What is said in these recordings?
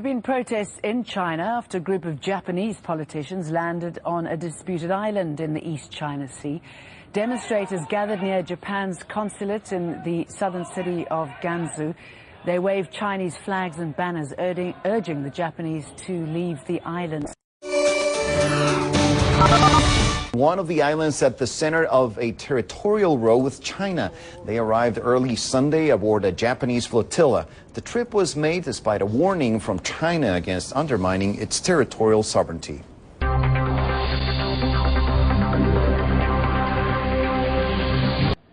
There have been protests in China after a group of Japanese politicians landed on a disputed island in the East China Sea. Demonstrators gathered near Japan's consulate in the southern city of Gansu. They waved Chinese flags and banners urging the Japanese to leave the island. One of the islands at the center of a territorial row with China. They arrived early Sunday aboard a Japanese flotilla. The trip was made despite a warning from China against undermining its territorial sovereignty.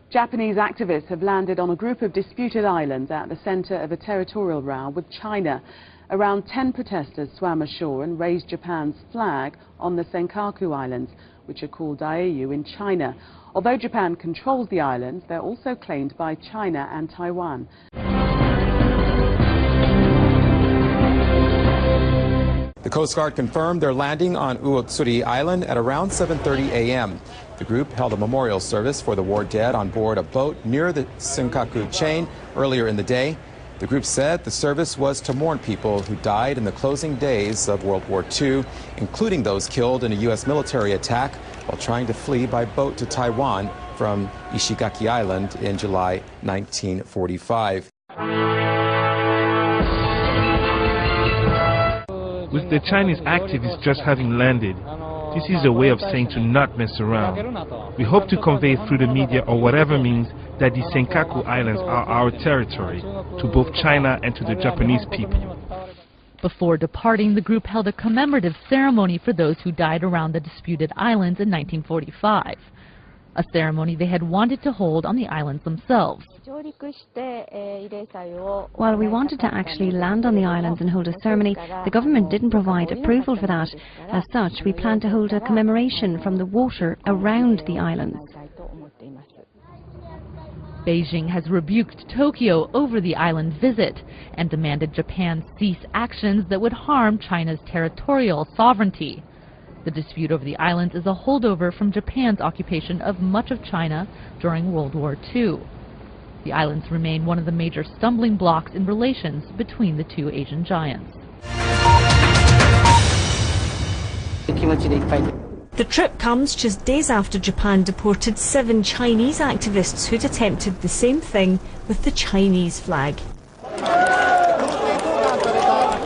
Japanese activists have landed on a group of disputed islands at the center of a territorial row with China. Around 10 protesters swam ashore and raised Japan's flag on the Senkaku Islands, which are called Diaoyu in China. Although Japan controls the islands, they're also claimed by China and Taiwan. The Coast Guard confirmed their landing on Uotsuri Island at around 7:30 a.m. The group held a memorial service for the war dead on board a boat near the Senkaku chain earlier in the day. The group said the service was to mourn people who died in the closing days of World War II, including those killed in a U.S. military attack while trying to flee by boat to Taiwan from Ishigaki Island in July 1945. With the Chinese activists just having landed, this is a way of saying to not mess around. We hope to convey through the media or whatever means that the Senkaku Islands are our territory, to both China and to the Japanese people. Before departing, the group held a commemorative ceremony for those who died around the disputed islands in 1945, a ceremony they had wanted to hold on the islands themselves. While we wanted to actually land on the islands and hold a ceremony, the government didn't provide approval for that. As such, we plan to hold a commemoration from the water around the islands. Beijing has rebuked Tokyo over the island visit and demanded Japan cease actions that would harm China's territorial sovereignty. The dispute over the islands is a holdover from Japan's occupation of much of China during World War II. The islands remain one of the major stumbling blocks in relations between the two Asian giants. The trip comes just days after Japan deported 7 Chinese activists who'd attempted the same thing with the Chinese flag.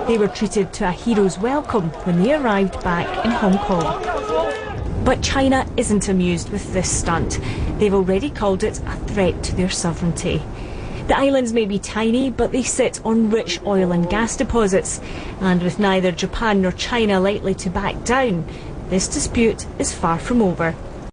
They were treated to a hero's welcome when they arrived back in Hong Kong. But China isn't amused with this stunt. They've already called it a threat to their sovereignty. The islands may be tiny, but they sit on rich oil and gas deposits. And with neither Japan nor China likely to back down, this dispute is far from over.